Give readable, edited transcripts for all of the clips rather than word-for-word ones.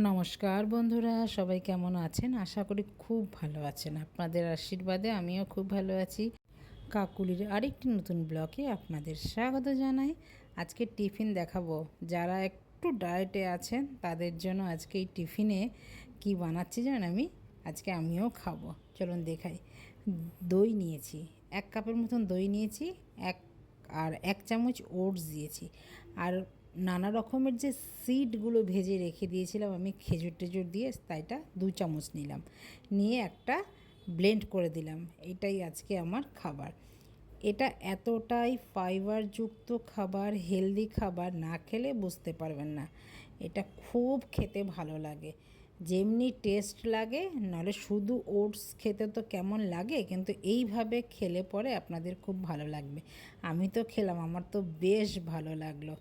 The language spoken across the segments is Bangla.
নমস্কার বন্ধুরা, সবাই কেমন আছেন? আশা করি খুব ভালো আছেন। আপনাদের আশীর্বাদে আমিও খুব ভালো আছি। কাকুলির আরেকটি নতুন ব্লগে আপনাদের স্বাগত জানাই। আজকে টিফিন দেখাবো। যারা একটু ডায়েটে আছেন তাদের জন্য আজকে এই টিফিনে কি বানাচ্ছি জানেন? আজকে আমিও খাবো। চলুন দেখাই। দই নিয়েছি, 1 কাপের মতন দই নিয়েছি, আর 1 চামচ ওটস দিয়েছি, আর নানা রকমের যে সিডগুলো ভেজে রেখে দিয়েছিলাম আমি খেজুর টেজুর দিয়ে, তাইটা 2 চামচ নিলাম, নিয়ে একটা ব্লেন্ড করে দিলাম। এটাই আজকে আমার খাবার। এটা এতটাই ফাইবারযুক্ত খাবার, হেলদি খাবার, না খেলে বুঝতে পারবেন না। এটা খুব খেতে ভালো লাগে, যেমনি টেস্ট লাগে। নাহলে শুধু ওটস খেতে তো কেমন লাগে, কিন্তু এইভাবে খেলে পরে আপনাদের খুব ভালো লাগবে। আমি তো খেলাম, আমার তো বেশ ভালো লাগলো।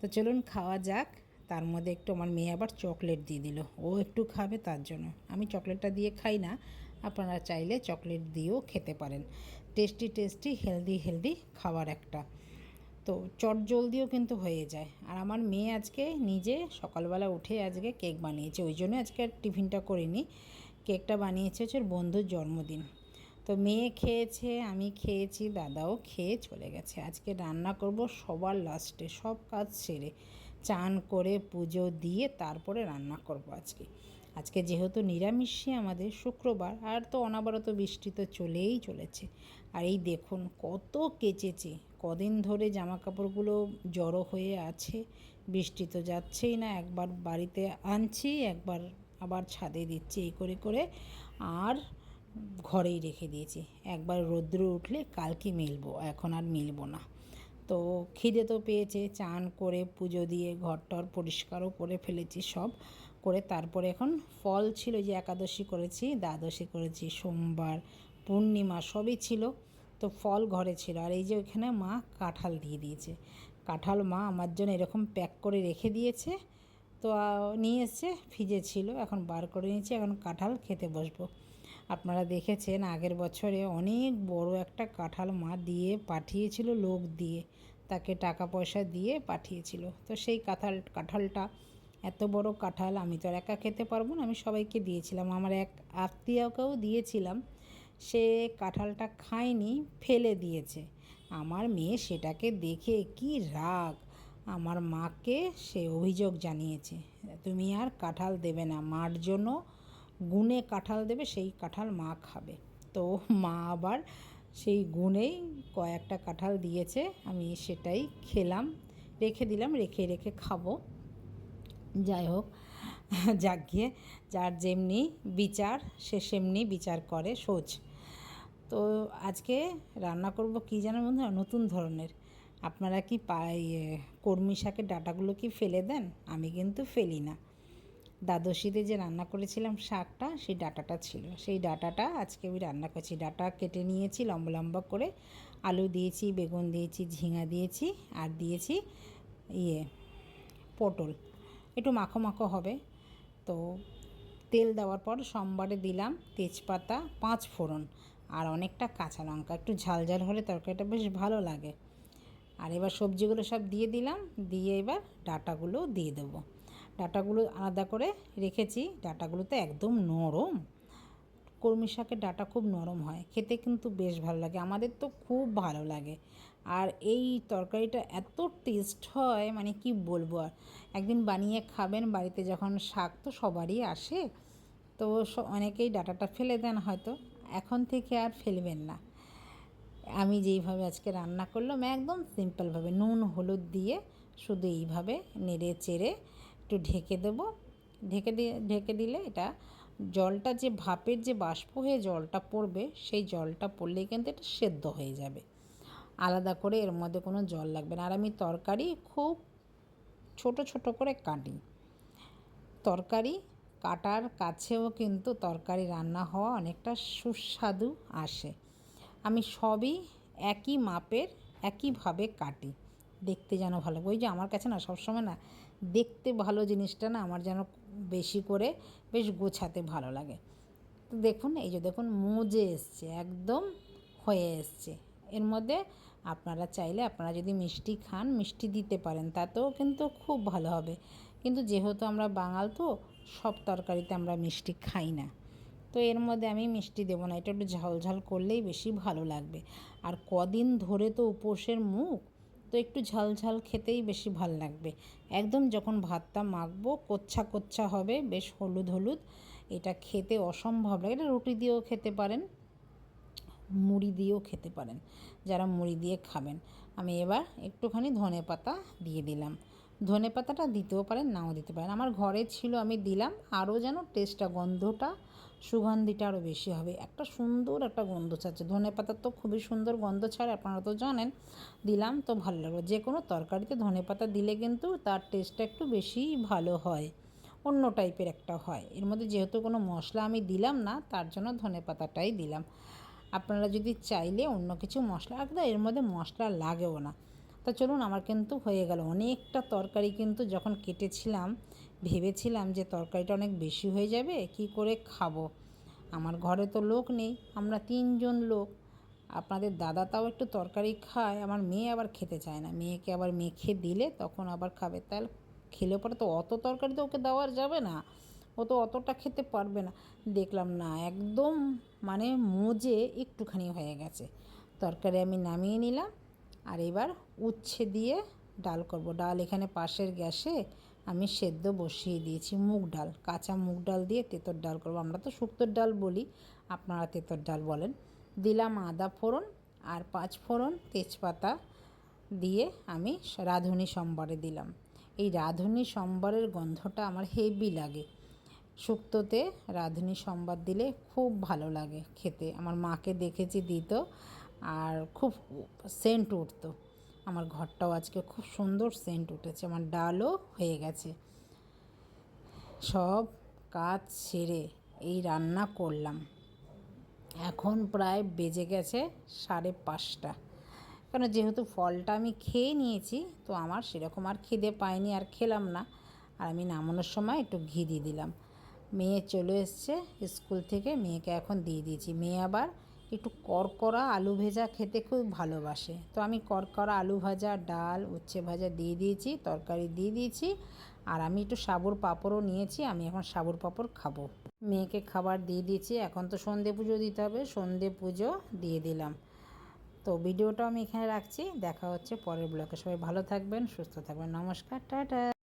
তো চলুন খাওয়া যাক। তার মধ্যে একটু আমার মেয়ে আবার চকলেট দিয়ে দিল, ও একটু খাবে তার জন্য। আমি চকলেটটা দিয়ে খাই না, আপনারা চাইলে চকলেট দিয়েও খেতে পারেন। টেস্টি টেস্টি হেলদি খাবার একটা। তো চটজলদিও কিন্তু হয়ে যায়। আর আমার মেয়ে আজকে নিজে সকালবেলা উঠে আজকে কেক বানিয়েছে, ওই জন্য আজকে আর টিফিনটা করিনি। কেকটা বানিয়েছে হচ্ছে ওর বন্ধুর জন্মদিন। তো মেয়ে খেয়েছে, আমি খেয়েছি, দাদাও খেয়ে চলে গেছে। আজকে রান্না করব সবার লাস্টে, সব কাজ সেরে চান করে পুজো দিয়ে তারপরে রান্না করব আজকে যেহেতু নিরামিষই আমাদের, শুক্রবার, আর তো অনবরত বৃষ্টি তো চলেই চলেছে। আর এই দেখুন কত কেচেছে, কদিন ধরে জামা কাপড়গুলো জড়ো হয়ে আছে, বৃষ্টি তো যাচ্ছেই না। একবার বাড়িতে আনছি, একবার আবার ছাদে দিচ্ছি, এই করে করে আর ঘরেই রেখে দিয়েছি। একবার রৌদ্র উঠলে কালকে মিলবো, এখন আর মিলবো না। তো খিদে তো পেয়েছে, চান করে পুজো দিয়ে ঘরটর পরিষ্কারও করে ফেলেছি, সব করে তারপরে এখন ফল ছিল, যে একাদশী করেছি, দ্বাদশী করেছি, সোমবার, পূর্ণিমা সবই ছিল। তো ফল ঘরে ছিল। আর এই যে ওইখানে মা কাঁঠাল দিয়ে দিয়েছে। কাঁঠাল মা আমার জন্য এরকম প্যাক করে রেখে দিয়েছে। তো নিয়ে এসছে, ফ্রিজে ছিল, এখন বার করে নিয়েছি, এখন কাঁঠাল খেতে বসবো। আপনারা দেখেছেন আগের বছরে অনেক বড় একটা কাঁঠাল মা দিয়ে পাঠিয়েছিল, লোক দিয়ে, তাকে টাকা পয়সা দিয়ে পাঠিয়েছিল। তো সেই কাঁঠালটা, এত বড় কাঁঠাল আমি তো আর একা খেতে পারবো না, আমি সবাইকে দিয়েছিলাম, আমার এক আত্মীয়কেও দিয়েছিলাম। সে কাঁঠালটা খায়নি, ফেলে দিয়েছে। আমার মেয়ে সেটাকে দেখে কি রাগ, আমার মাকে সে অভিযোগ জানিয়েছে, তুমি আর কাঁঠাল দেবে না, মার জন্য গুনে কাঁঠাল দেবে, সেই কাঁঠাল মা খাবে। তো মা আবার সেই গুনেই কয়েকটা কাঁঠাল দিয়েছে, আমি সেটাই খেলাম, রেখে দিলাম, রেখে রেখে খাবো। যাই হোক, যাক গিয়ে, যার যেমনি বিচার সে সেমনি বিচার করে সোজ। তো আজকে রান্না করব কি জানেন বন্ধুরা, নতুন ধরনের। আপনারা কি কলমি শাকের ডাঁটাগুলো কি ফেলে দেন? আমি কিন্তু ফেলি না। দ্বাদশীতে যে রান্না করেছিলাম শাকটা, সেই ডাঁটাটা ছিল, সেই ডাঁটাটা আজকে আমি রান্না করছি। ডাঁটা কেটে নিয়েছি লম্বা লম্বা করে, আলু দিয়েছি, বেগুন দিয়েছি, ঝিঙা দিয়েছি, আর দিয়েছি পটল, একটু মাখো মাখো হবে। তো তেল দেওয়ার পর সোমবারে দিলাম তেজপাতা, 5 ফোড়ন, আর অনেকটা কাঁচা লঙ্কা, একটু ঝাল ঝাল হলে তরকারিটা বেশ ভালো লাগে। আর এবার সবজিগুলো সব দিয়ে দিলাম, দিয়ে এবার ডাঁটাগুলো দিয়ে দেবো। ডাঁটাগুলো আলাদা করে রেখেছি, ডাঁটাগুলো তো একদম নরম, কলমি শাকের ডাঁটা খুব নরম হয়, খেতে কিন্তু বেশ ভালো লাগে, আমাদের তো খুব ভালো লাগে। আর এই তরকারিটা এত টেস্ট হয়, মানে কি বলবো আর। একদিন বানিয়ে খাবেন বাড়িতে, যখন শাক তো সবারই আসে, তো অনেকেই ডাঁটাটা ফেলে দেন হয়তো, এখন থেকে আর ফেলবেন না। আমি যেইভাবে আজকে রান্না করলাম একদম সিম্পলভাবে, নুন হলুদ দিয়ে শুধু এইভাবে নেড়ে চেড়ে একটু ঢেকে দেবো। ঢেকে দিলে এটা, জলটা যে ভাপের যে বাষ্প হয়ে জলটা পড়বে, সেই জলটা পড়লেই কিন্তু এটা সেদ্ধ হয়ে যাবে, আলাদা করে এর মধ্যে কোনো জল লাগবে না। আর আমি তরকারি খুব ছোট ছোট করে কাটি, তরকারি কাটার কাছেও কিন্তু তরকারি রান্না হওয়া অনেকটা সুস্বাদু আসে। আমি সবই একই মাপের, একইভাবে কাটি, দেখতে যেন ভালো। ওই যে আমার কাছে না সবসময় না দেখতে ভালো জিনিসটা না আমার যেন বেশি করে বেশ গোছাতে ভালো লাগে। তো দেখুন, এই যে দেখুন মজে এসছে, একদম হয়ে এসছে। এর মধ্যে আপনারা চাইলে, আপনারা যদি মিষ্টি খান মিষ্টি দিতে পারেন, তাতেও কিন্তু খুব ভালো হবে। কিন্তু যেহেতু আমরা বাঙাল, তো সব তরকারিতে আমরা মিষ্টি খাই না, তো এর মধ্যে আমি মিষ্টি দেবো না, এটা একটু ঝাল ঝাল করলেই বেশি ভালো লাগবে। আর কদিন ধরে তো উপোসের মুখ, তো একটু ঝাল ঝাল খেতেই বেশি ভাল লাগবে। একদম যখন ভাতটা মাখবো কোচ্ছা কোচ্ছা হবে, বেশ হলুদ হলুদ, এটা খেতে অসম্ভব লাগে। এটা রুটি দিয়েও খেতে পারেন, মুড়ি দিয়েও খেতে পারেন, যারা মুড়ি দিয়ে খাবেন। আমি এবার একটুখানি ধনেপাতা দিয়ে দিলাম। ধনেপাতাটা দিতেও পারেন, নাও দিতে পারেন, আমার ঘরে ছিল আমি দিলাম, আরও যেন টেস্টটা, গন্ধটা, সুগন্ধিটা আরও বেশি হবে। একটা সুন্দর একটা গন্ধ ছাড়ছে, ধনেপাতার তো খুবই সুন্দর গন্ধ ছাড়ে, আপনারা তো জানেন। দিলাম তো ভালো লাগবে। যে কোনো তরকারিতে ধনেপাতা দিলে কিন্তু তার টেস্টটা একটু বেশি ভালো হয়, অন্য টাইপের একটা হয়। এর মধ্যে যেহেতু কোনো মশলা আমি দিলাম না, তার জন্য ধনেপাতাটাই দিলাম। আপনারা যদি চাইলে অন্য কিছু মশলা, একদম এর মধ্যে মশলা লাগেও না। তা চলুন, আমার কিন্তু হয়ে গেল অনেকটা তরকারি। কিন্তু যখন কেটেছিলাম ভেবেছিলাম যে তরকারিটা অনেক বেশি হয়ে যাবে, কি করে খাবো। আমার ঘরে তো লোক নেই, আমরা 3জন লোক। আপনাদের দাদা তাও একটু তরকারি খায়, আমার মেয়ে আবার খেতে চায় না, মেয়েকে আবার মেখে দিলে তখন আবার খাবে। তাহলে খেলে পরে তো অত তরকারি তো ওকে দেওয়া যাবে না, ও তো অতটা খেতে পারবে না। দেখলাম না, একদম মানে মজে একটুখানি হয়ে গেছে। তরকারি আমি নামিয়ে নিলাম, আর এবার উচ্ছে দিয়ে ডাল করব। ডাল এখানে পাশের গ্যাসে আমি সেদ্ধ বসিয়ে দিয়েছি, মুগ ডাল, কাঁচা মুগ ডাল দিয়ে তেঁতর ডাল করব। আমরা তো শুক্তোর ডাল বলি, আপনারা তেঁতর ডাল বলেন। দিলাম আদা ফোড়ন আর 5 ফোড়ন, তেজপাতা দিয়ে আমি রাঁধুনি সম্বারে দিলাম। এই রাঁধুনি সম্বারের গন্ধটা আমার হেভি লাগে। শুক্তোতে রাঁধুনি সম্বার দিলে খুব ভালো লাগে খেতে, আমার মাকে দেখেছি দিত, আর খুব সেন্ট উঠতো। আমার ঘরটাও আজকে খুব সুন্দর সেন্ট উঠেছে। আমার ডালও হয়ে গেছে। সব কাজ সেরে এই রান্না করলাম, এখন প্রায় বেজে গেছে 5:30। কেন, যেহেতু ফলটা আমি খেয়ে নিয়েছি, তো আমার সেরকম আর খিদে পায়নি, আর খেলাম না। আর আমি নামানোর সময় একটু ঘি দিয়ে দিলাম। মেয়ে চলে এসছে স্কুল থেকে, মেয়েকে এখন দিয়ে দিয়েছি। মেয়ে আবার একটু করকরা আলু ভাজা খেতে খুব ভালোবাসে, তো আমি করকরা আলু ভাজা, ডাল, উচ্ছে ভাজা দিয়ে দিয়েছি, তরকারি দিয়ে দিয়েছি। আর আমি একটু সাবুর পাঁপড়ও নিয়েছি, আমি এখন সাবুর পাঁপড় খাবো। মেয়েকে খাবার দিয়ে দিয়েছি, এখন তো সন্ধে পুজো দিতে হবে, সন্ধে পুজো দিয়ে দিলাম। তো ভিডিওটা আমি এখানে রাখছি, দেখা হচ্ছে পরের ব্লগে। সবাই ভালো থাকবেন, সুস্থ থাকবেন, নমস্কার, টাটা।